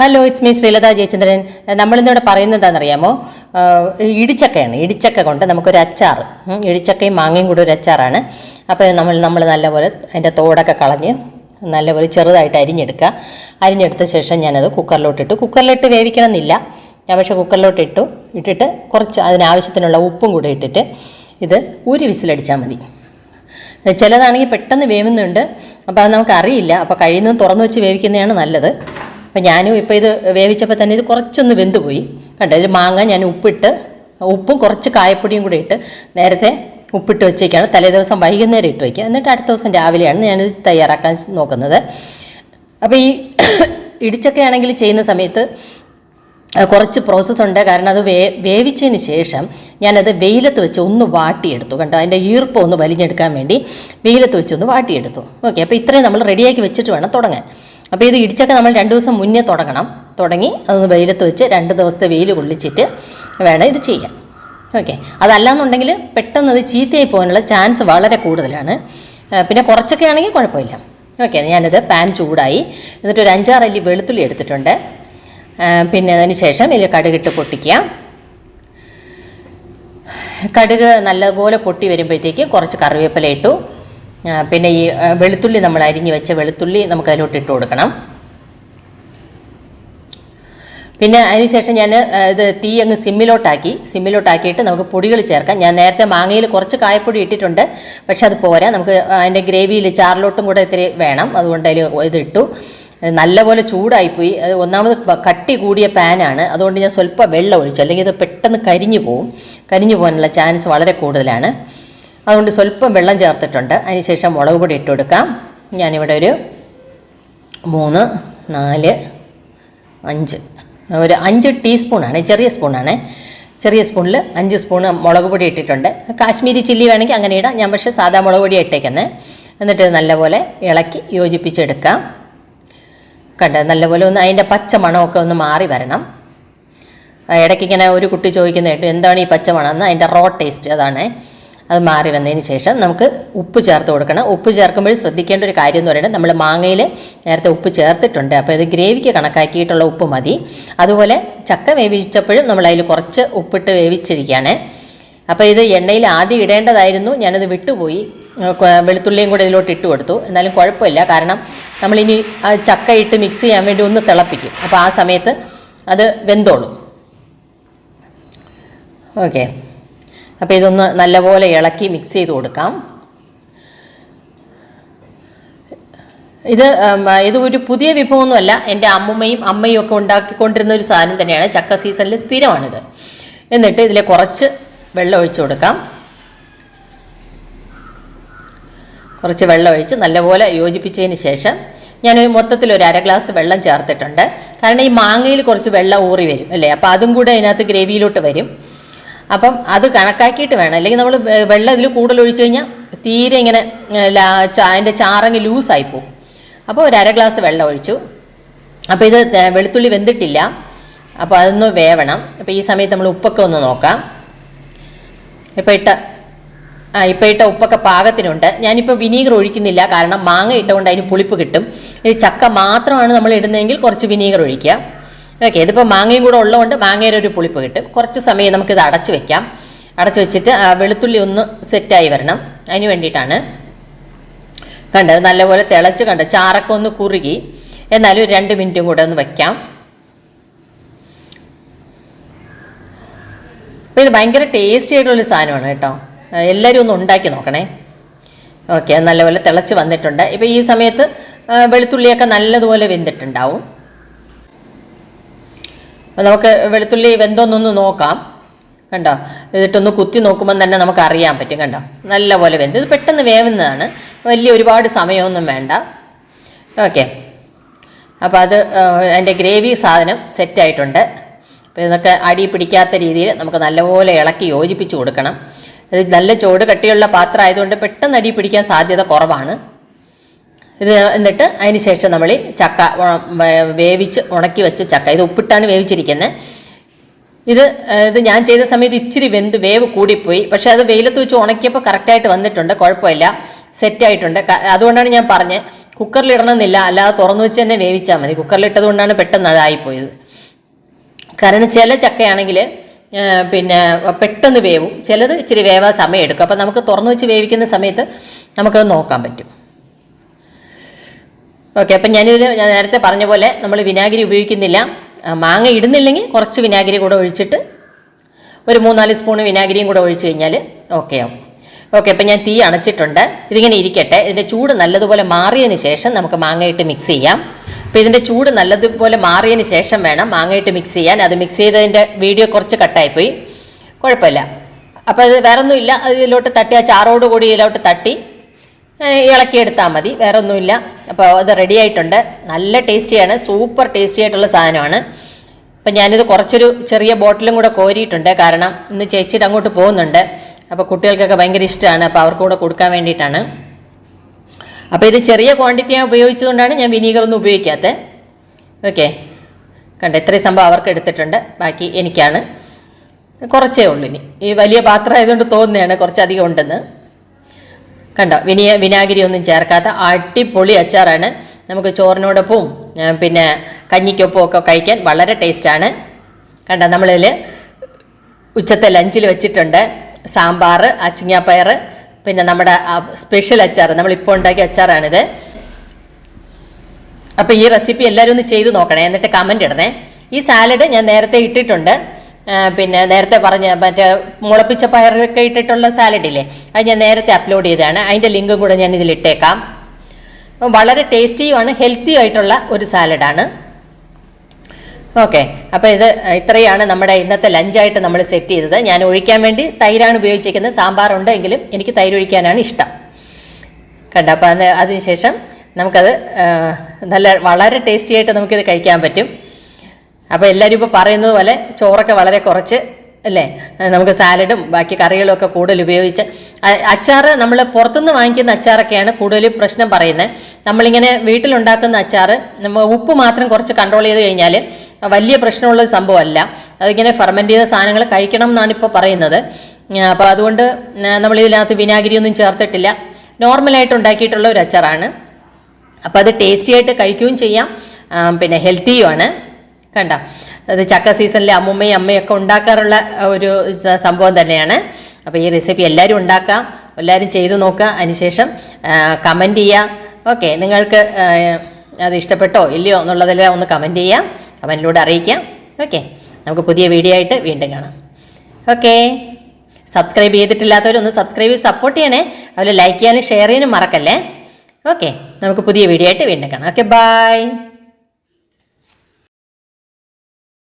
Hello, it's me Sreelatha Jayachandran. നമ്മളിന്നിവിടെ പറയുന്നത് എന്താണെന്നറിയാമോ? ഇടിച്ചക്കയാണ്. ഇടിച്ചക്ക കൊണ്ട് നമുക്കൊരു അച്ചാർ, ഇടിച്ചക്കയും മാങ്ങയും കൂടെ ഒരു അച്ചാറാണ്. അപ്പോൾ നമ്മൾ നല്ലപോലെ അതിൻ്റെ തോടൊക്കെ കളഞ്ഞ് നല്ലപോലെ ചെറുതായിട്ട് അരിഞ്ഞെടുക്കുക. അരിഞ്ഞെടുത്ത ശേഷം ഞാനത് കുക്കറിലിട്ട് വേവിക്കണമെന്നില്ല. ഞാൻ പക്ഷേ ഇട്ടിട്ട് കുറച്ച് അതിനാവശ്യത്തിനുള്ള ഉപ്പും കൂടെ ഇട്ടിട്ട് ഇത് ഒരു വിസിലടിച്ചാൽ മതി. ചിലതാണെങ്കിൽ പെട്ടെന്ന് വേവുന്നുണ്ട്, അപ്പോൾ അത് നമുക്കറിയില്ല. അപ്പോൾ കഴിയുന്നതും തുറന്നു വെച്ച് വേവിക്കുന്നതാണ് നല്ലത്. അപ്പോൾ ഞാനും ഇപ്പോൾ ഇത് വേവിച്ചപ്പോൾ തന്നെ ഇത് കുറച്ചൊന്ന് വെന്തുപോയി. കണ്ടോ, ഇതിൽ മാങ്ങ ഞാൻ ഉപ്പും കുറച്ച് കായപ്പൊടിയും കൂടി ഇട്ട് നേരത്തെ ഉപ്പിട്ട് വെച്ചേക്കാണ്. തലേദിവസം വൈകുന്നേരം ഇട്ട് വയ്ക്കുക. എന്നിട്ട് അടുത്ത ദിവസം രാവിലെയാണ് ഞാനിത് തയ്യാറാക്കാൻ നോക്കുന്നത്. അപ്പോൾ ഈ ഇടിച്ചക്കയാണെങ്കിൽ ചെയ്യുന്ന സമയത്ത് കുറച്ച് പ്രോസസ്സുണ്ട്. കാരണം അത് വേവിച്ചതിന് ശേഷം ഞാനത് വെയിലത്ത് വെച്ച് ഒന്ന് വാട്ടിയെടുത്തു. കണ്ടോ, അതിൻ്റെ ഈർപ്പം ഒന്ന് വലിഞ്ഞെടുക്കാൻ വേണ്ടി വെയിലത്ത് വെച്ച് ഒന്ന് വാട്ടിയെടുത്തു. ഓക്കെ, അപ്പോൾ ഇത്രയും നമ്മൾ റെഡിയാക്കി വെച്ചിട്ട് വേണം തുടങ്ങാൻ. അപ്പോൾ ഇത് ഇടിച്ചൊക്കെ നമ്മൾ 2 ദിവസം മുന്നേ തുടങ്ങി അതൊന്ന് വെയിലത്ത് വെച്ച് 2 ദിവസത്തെ വെയിൽ കൊള്ളിച്ചിട്ട് വേണം ഇത് ചെയ്യാൻ. ഓക്കെ, അതല്ലാന്നുണ്ടെങ്കിൽ പെട്ടെന്ന് അത് ചീത്തയായി പോകാനുള്ള ചാൻസ് വളരെ കൂടുതലാണ്. പിന്നെ കുറച്ചൊക്കെ ആണെങ്കിൽ കുഴപ്പമില്ല. ഓക്കെ, ഞാനിത് പാൻ ചൂടായി, എന്നിട്ട് ഒരു 5-6 അല്ലി വെളുത്തുള്ളി എടുത്തിട്ടുണ്ട്. പിന്നെ അതിന് ശേഷം ഇതിൽ കടുകിട്ട് പൊട്ടിക്കുക. കടുക് നല്ലപോലെ പൊട്ടി വരുമ്പോഴത്തേക്ക് കുറച്ച് കറിവേപ്പില ഇട്ടു. പിന്നെ ഈ വെളുത്തുള്ളി നമ്മൾ അരിഞ്ഞ് വെച്ച വെളുത്തുള്ളി നമുക്ക് അതിലോട്ട് ഇട്ട് കൊടുക്കണം. പിന്നെ അതിനുശേഷം ഞാൻ ഇത് തീ അങ്ങ് സിമ്മിലോട്ടാക്കിയിട്ട് നമുക്ക് പൊടികൾ ചേർക്കാം. ഞാൻ നേരത്തെ മാങ്ങയിൽ കുറച്ച് കായപ്പൊടി ഇട്ടിട്ടുണ്ട്, പക്ഷെ അത് പോരാ. നമുക്ക് അതിൻ്റെ ഗ്രേവിയിൽ ചാറിലോട്ടും കൂടെ ഇത്തിരി വേണം. അതുകൊണ്ട് അതിൽ ഇതിട്ടു. നല്ലപോലെ ചൂടായിപ്പോയി. അത് ഒന്നാമത് കട്ടി കൂടിയ പാനാണ്, അതുകൊണ്ട് ഞാൻ സ്വല്പം വെള്ളം ഒഴിച്ചു, അല്ലെങ്കിൽ ഇത് പെട്ടെന്ന് കരിഞ്ഞു പോകാനുള്ള ചാൻസ് വളരെ കൂടുതലാണ്. അതുകൊണ്ട് സ്വല്പം വെള്ളം ചേർത്തിട്ടുണ്ട്. അതിനുശേഷം മുളക് പൊടി ഇട്ട് കൊടുക്കാം. ഞാനിവിടെ ഒരു 3, 4, 5 ഒരു 5 ടീസ്പൂണാണ്, ചെറിയ സ്പൂണിൽ 5 സ്പൂണ് മുളക് പൊടി ഇട്ടിട്ടുണ്ട്. കാശ്മീരി ചില്ലി വേണമെങ്കിൽ അങ്ങനെ ഇടാം. ഞാൻ പക്ഷേ സാധാ മുളക് പൊടി ഇട്ടേക്കുന്നത്. എന്നിട്ട് നല്ലപോലെ ഇളക്കി യോജിപ്പിച്ചെടുക്കാം. കണ്ടോ, നല്ലപോലെ ഒന്ന് അതിൻ്റെ പച്ച മണമൊക്കെ ഒന്ന് മാറി വരണം. ഇടയ്ക്ക് ഇങ്ങനെ ഒരു കുട്ടി ചോദിക്കുന്നതായിട്ട് എന്താണ് ഈ പച്ച മണം എന്ന്. അതിൻ്റെ റോ ടേസ്റ്റ് അതാണ്. അത് മാറി വന്നതിന് ശേഷം നമുക്ക് ഉപ്പ് ചേർത്ത് കൊടുക്കണം. ഉപ്പ് ചേർക്കുമ്പോൾ ശ്രദ്ധിക്കേണ്ട ഒരു കാര്യം എന്ന് പറയുന്നത്, നമ്മൾ മാങ്ങയിൽ നേരത്തെ ഉപ്പ് ചേർത്തിട്ടുണ്ട്. അപ്പോൾ ഇത് ഗ്രേവിക്ക് കണക്കാക്കിയിട്ടുള്ള ഉപ്പ് മതി. അതുപോലെ ചക്ക വേവിച്ചപ്പോഴും നമ്മൾ അതിൽ കുറച്ച് ഉപ്പിട്ട് വേവിച്ചിരിക്കുകയാണ്. അപ്പോൾ ഇത് എണ്ണയിൽ ആദ്യം ഇടേണ്ടതായിരുന്നു, ഞാനത് വിട്ടുപോയി. വെളുത്തുള്ളിയും കൂടെ ഇതിലോട്ട് ഇട്ട് കൊടുത്തു. എന്നാലും കുഴപ്പമില്ല, കാരണം നമ്മളിനി ചക്ക ഇട്ട് മിക്സ് ചെയ്യാൻ വേണ്ടി ഒന്ന് തിളപ്പിക്കും. അപ്പോൾ ആ സമയത്ത് അത് വെന്തോളും. ഓക്കെ, അപ്പോൾ ഇതൊന്ന് നല്ലപോലെ ഇളക്കി മിക്സ് ചെയ്ത് കൊടുക്കാം. ഇത് ഒരു പുതിയ വിഭവമൊന്നുമല്ല. എൻ്റെ അമ്മയും ഒക്കെ ഉണ്ടാക്കിക്കൊണ്ടിരുന്ന ഒരു സാധനം തന്നെയാണ്. ചക്ക സീസണിൽ സ്ഥിരമാണിത്. എന്നിട്ട് ഇതിൽ കുറച്ച് വെള്ളം ഒഴിച്ചു കൊടുക്കാം. കുറച്ച് വെള്ളം ഒഴിച്ച് നല്ലപോലെ യോജിപ്പിച്ചതിന് ശേഷം ഞാൻ മൊത്തത്തിൽ ഒരു 1/2 ഗ്ലാസ് വെള്ളം ചേർത്തിട്ടുണ്ട്. കാരണം ഈ മാങ്ങയിൽ കുറച്ച് വെള്ളം ഊറി വരും അല്ലേ, അപ്പോൾ അതും കൂടെ അതിനകത്ത് ഗ്രേവിയിലോട്ട് വരും. അപ്പം അത് കണക്കാക്കിയിട്ട് വേണം, അല്ലെങ്കിൽ നമ്മൾ വെള്ളം ഇതിൽ കൂടുതൽ ഒഴിച്ചു കഴിഞ്ഞാൽ തീരെ ഇങ്ങനെ അതിൻ്റെ ചാറങ്ങ് ലൂസായിപ്പോവും. അപ്പോൾ ഒരു 1/2 ഗ്ലാസ് വെള്ളം ഒഴിച്ചു. അപ്പോൾ ഇത് വെളുത്തുള്ളി വെന്തിട്ടില്ല, അപ്പോൾ അതൊന്ന് വേവണം. അപ്പോൾ ഈ സമയത്ത് നമ്മൾ ഉപ്പൊക്കെ ഒന്ന് നോക്കാം. ഇപ്പോൾ ഇട്ട ഉപ്പൊക്കെ പാകത്തിനുണ്ട്. ഞാനിപ്പോൾ വിനീഗർ ഒഴിക്കുന്നില്ല, കാരണം മാങ്ങ ഇട്ടുകൊണ്ട് അതിന് പുളിപ്പ് കിട്ടും. ഈ ചക്ക മാത്രമാണ് നമ്മൾ ഇടുന്നതെങ്കിൽ കുറച്ച് വിനീഗർ ഒഴിക്കുക. ഓക്കെ, ഇതിപ്പോൾ മാങ്ങയും കൂടെ ഉള്ളതുകൊണ്ട് മാങ്ങയുടെ ഒരു പുളിപ്പ് കിട്ടും. കുറച്ച് സമയം നമുക്കിത് അടച്ചു വെക്കാം. അടച്ചു വെച്ചിട്ട് വെളുത്തുള്ളി ഒന്ന് സെറ്റായി വരണം, അതിന് വേണ്ടിയിട്ടാണ്. കണ്ടത് നല്ലപോലെ തിളച്ച് ചാറൊക്കെ ഒന്ന് കുറുകി. എന്നാലും ഒരു 2 മിനിറ്റും കൂടെ ഒന്ന് വയ്ക്കാം. അപ്പോൾ ഇത് ഭയങ്കര ടേസ്റ്റി ആയിട്ടുള്ളൊരു സാധനമാണ് കേട്ടോ. എല്ലാവരും ഒന്ന് ഉണ്ടാക്കി നോക്കണേ. ഓക്കെ, നല്ലപോലെ തിളച്ച് വന്നിട്ടുണ്ട്. ഇപ്പോൾ ഈ സമയത്ത് വെളുത്തുള്ളിയൊക്കെ നല്ലതുപോലെ വെന്തിട്ടുണ്ടാവും. അപ്പോൾ നമുക്ക് വെളുത്തുള്ളി വെന്തോന്നൊന്ന് നോക്കാം. കണ്ടോ, എന്നിട്ടൊന്ന് കുത്തി നോക്കുമ്പോൾ തന്നെ നമുക്ക് അറിയാൻ പറ്റും. കണ്ടോ, നല്ലപോലെ വെന്ത്. ഇത് പെട്ടെന്ന് വേവുന്നതാണ്, ഒരുപാട് സമയമൊന്നും വേണ്ട. ഓക്കെ, അപ്പോൾ അതിൻ്റെ ഗ്രേവി സാധനം സെറ്റായിട്ടുണ്ട്. അപ്പോൾ ഇതൊക്കെ അടി പിടിക്കാത്ത രീതിയിൽ നമുക്ക് നല്ലപോലെ ഇളക്കി യോജിപ്പിച്ച് കൊടുക്കണം. ഇത് നല്ല ചൂട് കട്ടിയുള്ള പാത്രം ആയതുകൊണ്ട് പെട്ടെന്ന് അടി പിടിക്കാൻ സാധ്യത കുറവാണ്. എന്നിട്ട് അതിന് ശേഷം നമ്മൾ ചക്ക വേവിച്ച് ഉണക്കി വെച്ച ചക്ക, ഇത് ഉപ്പിട്ടാണ് വേവിച്ചിരിക്കുന്നത്. ഇത് ഞാൻ ചെയ്ത സമയത്ത് ഇച്ചിരി വേവ് കൂടിപ്പോയി, പക്ഷേ അത് വെയിലത്ത് വെച്ച് ഉണക്കിയപ്പോൾ കറക്റ്റായിട്ട് വന്നിട്ടുണ്ട്. കുഴപ്പമില്ല, സെറ്റായിട്ടുണ്ട്. അതുകൊണ്ടാണ് ഞാൻ പറഞ്ഞത് കുക്കറിലിടണമെന്നില്ല, അല്ലാതെ തുറന്നു വെച്ച് തന്നെ വേവിച്ചാൽ മതി. കുക്കറിലിട്ടത് കൊണ്ടാണ് പെട്ടെന്ന് അതായിപ്പോയത്. കാരണം ചില ചക്കയാണെങ്കിൽ പിന്നെ പെട്ടെന്ന് വേവും, ചിലത് ഇച്ചിരി വേവാൻ സമയം എടുക്കും. അപ്പോൾ നമുക്ക് തുറന്നു വെച്ച് വേവിക്കുന്ന സമയത്ത് നമുക്കത് നോക്കാൻ പറ്റും. ഓക്കെ, അപ്പം ഞാൻ നേരത്തെ പറഞ്ഞ പോലെ നമ്മൾ വിനാഗിരി ഉപയോഗിക്കുന്നില്ല. മാങ്ങ ഇടുന്നില്ലെങ്കിൽ കുറച്ച് വിനാഗിരി കൂടെ ഒഴിച്ചിട്ട് ഒരു 3-4 സ്പൂൺ വിനാഗിരിയും കൂടെ ഒഴിച്ച് കഴിഞ്ഞാൽ ഓക്കെ ആവും. ഓക്കെ, അപ്പം ഞാൻ തീ അണച്ചിട്ടുണ്ട്. ഇതിങ്ങനെ ഇരിക്കട്ടെ. ഇതിൻ്റെ ചൂട് നല്ലതുപോലെ മാറിയതിന് ശേഷം നമുക്ക് മാങ്ങയിട്ട് മിക്സ് ചെയ്യാം. അപ്പോൾ ഇതിൻ്റെ ചൂട് നല്ലതുപോലെ മാറിയതിന് ശേഷം വേണം മാങ്ങയിട്ട് മിക്സ് ചെയ്യാൻ. അത് മിക്സ് ചെയ്തതിൻ്റെ വീഡിയോ കുറച്ച് കട്ടായിപ്പോയി, കുഴപ്പമില്ല. അപ്പോൾ അത് വേറെ ഒന്നുമില്ല, ഇതിലോട്ട് തട്ടി ആ ചാറോട് കൂടി ഇതിലോട്ട് തട്ടി ഇളക്കിയെടുത്താൽ മതി, വേറെ ഒന്നുമില്ല. അപ്പോൾ അത് റെഡി ആയിട്ടുണ്ട്. നല്ല ടേസ്റ്റിയാണ്, സൂപ്പർ ടേസ്റ്റി ആയിട്ടുള്ള സാധനമാണ്. അപ്പം ഞാനിത് കുറച്ചൊരു ചെറിയ ബോട്ടിലും കൂടെ കോരിയിട്ടുണ്ട്, കാരണം ഇന്ന് ചേച്ചിയുടെ അങ്ങോട്ട് പോകുന്നുണ്ട്. അപ്പോൾ കുട്ടികൾക്കൊക്കെ ഭയങ്കര ഇഷ്ടമാണ്, അപ്പോൾ അവർക്ക് കൂടെ കൊടുക്കാൻ വേണ്ടിയിട്ടാണ്. അപ്പോൾ ഇത് ചെറിയ ക്വാണ്ടിറ്റിയാണ് ഉപയോഗിച്ചതുകൊണ്ടാണ് ഞാൻ വിനീഗറൊന്നും ഉപയോഗിക്കാത്തത്. ഓക്കെ, കണ്ടോ ഇത്രയും സംഭവം അവർക്ക് എടുത്തിട്ടുണ്ട്, ബാക്കി എനിക്കാണ്. കുറച്ചേ ഉള്ളൂ. ഇനി ഈ വലിയ പാത്രം ആയതുകൊണ്ട് തോന്നുന്നതാണ് കുറച്ചധികം ഉണ്ടെന്ന്. കണ്ടോ, വിനാഗിരി ഒന്നും ചേർക്കാത്ത അടിപൊളി അച്ചാറാണ്. നമുക്ക് ചോറിനോടൊപ്പവും പിന്നെ കഞ്ഞിക്കൊപ്പം ഒക്കെ കഴിക്കാൻ വളരെ ടേസ്റ്റാണ്. കണ്ടോ, നമ്മളിതിൽ ഉച്ചത്തെ ലഞ്ചിൽ വെച്ചിട്ടുണ്ട് സാമ്പാർ, അച്ചിങ്ങാപ്പയർ, പിന്നെ നമ്മുടെ സ്പെഷ്യൽ അച്ചാർ, നമ്മളിപ്പോൾ ഉണ്ടാക്കിയ അച്ചാറാണിത്. അപ്പോൾ ഈ റെസിപ്പി എല്ലാവരും ഒന്ന് ചെയ്ത് നോക്കണേ, എന്നിട്ട് കമൻ്റ് ഇടണേ. ഈ സാലഡ് ഞാൻ നേരത്തെ ഇട്ടിട്ടുണ്ട്. പിന്നെ നേരത്തെ പറഞ്ഞ മറ്റേ മുളപ്പിച്ച പയറൊക്കെ ഇട്ടിട്ടുള്ള സാലഡില്ലേ, അത് ഞാൻ നേരത്തെ അപ്ലോഡ് ചെയ്തതാണ്. അതിൻ്റെ ലിങ്കും കൂടെ ഞാൻ ഇതിൽ ഇട്ടേക്കാം. വളരെ ടേസ്റ്റിയുമാണ്, ഹെൽത്തി ആയിട്ടുള്ള ഒരു സാലഡാണ്. ഓക്കെ, അപ്പോൾ ഇത് ഇത്രയാണ് നമ്മുടെ ഇന്നത്തെ ലഞ്ചായിട്ട് നമ്മൾ സെറ്റ് ചെയ്തത്. ഞാൻ ഒഴിക്കാൻ വേണ്ടി തൈരാണ് ഉപയോഗിച്ചിരിക്കുന്നത്. സാമ്പാറുണ്ടെങ്കിലും എനിക്ക് തൈര് ഒഴിക്കാനാണ് ഇഷ്ടം. കണ്ടോ, അപ്പോൾ അതിനുശേഷം നമുക്കത് വളരെ ടേസ്റ്റി ആയിട്ട് നമുക്കിത് കഴിക്കാൻ പറ്റും. അപ്പോൾ എല്ലാവരും ഇപ്പോൾ പറയുന്നത് പോലെ ചോറൊക്കെ വളരെ കുറച്ച് അല്ലേ, നമുക്ക് സാലഡും ബാക്കി കറികളും ഒക്കെ കൂടുതൽ ഉപയോഗിച്ച്. അച്ചാർ നമ്മൾ പുറത്തുനിന്ന് വാങ്ങിക്കുന്ന അച്ചാറൊക്കെയാണ് കൂടുതൽ പ്രശ്നം പറയുന്നത്. നമ്മളിങ്ങനെ വീട്ടിലുണ്ടാക്കുന്ന അച്ചാർ നമ്മൾ ഉപ്പ് മാത്രം കുറച്ച് കൺട്രോൾ ചെയ്ത് കഴിഞ്ഞാൽ വലിയ പ്രശ്നമുള്ള സംഭവമല്ല. അതിങ്ങനെ ഫെർമെൻറ്റ് ചെയ്ത സാധനങ്ങൾ കഴിക്കണം എന്നാണ് ഇപ്പോൾ പറയുന്നത്. അപ്പോൾ അതുകൊണ്ട് നമ്മളിതിനകത്ത് വിനാഗിരിയൊന്നും ചേർത്തിട്ടില്ല, നോർമലായിട്ട് ഉണ്ടാക്കിയിട്ടുള്ള ഒരു അച്ചാറാണ്. അപ്പോൾ അത് ടേസ്റ്റി ആയിട്ട് കഴിക്കുകയും ചെയ്യാം, പിന്നെ ഹെൽത്തിയുമാണ്. കണ്ടോ, അത് ചക്ക സീസണിലെ അമ്മൂമ്മയും അമ്മയൊക്കെ ഉണ്ടാക്കാറുള്ള ഒരു സംഭവം തന്നെയാണ്. അപ്പോൾ ഈ റെസിപ്പി എല്ലാവരും ഉണ്ടാക്കാം, എല്ലാവരും ചെയ്തു നോക്കുക. അതിനുശേഷം കമൻറ്റ് ചെയ്യുക. ഓക്കെ, നിങ്ങൾക്ക് അത് ഇഷ്ടപ്പെട്ടോ ഇല്ലയോ എന്നുള്ളതെല്ലാം ഒന്ന് കമൻറ്റ് ചെയ്യാം, കമൻറ്റിലൂടെ അറിയിക്കാം. ഓക്കെ, നമുക്ക് പുതിയ വീഡിയോ ആയിട്ട് വീണ്ടും കാണാം. ഓക്കെ, സബ്സ്ക്രൈബ് ചെയ്തിട്ടില്ലാത്തവരൊന്ന് സബ്സ്ക്രൈബ് ചെയ്ത് സപ്പോർട്ട് ചെയ്യണേ. അതുപോലെ ലൈക്ക് ചെയ്യാനും ഷെയർ ചെയ്യാനും മറക്കല്ലേ. ഓക്കെ, നമുക്ക് പുതിയ വീഡിയോ ആയിട്ട് വീണ്ടും കാണാം. Okay, by.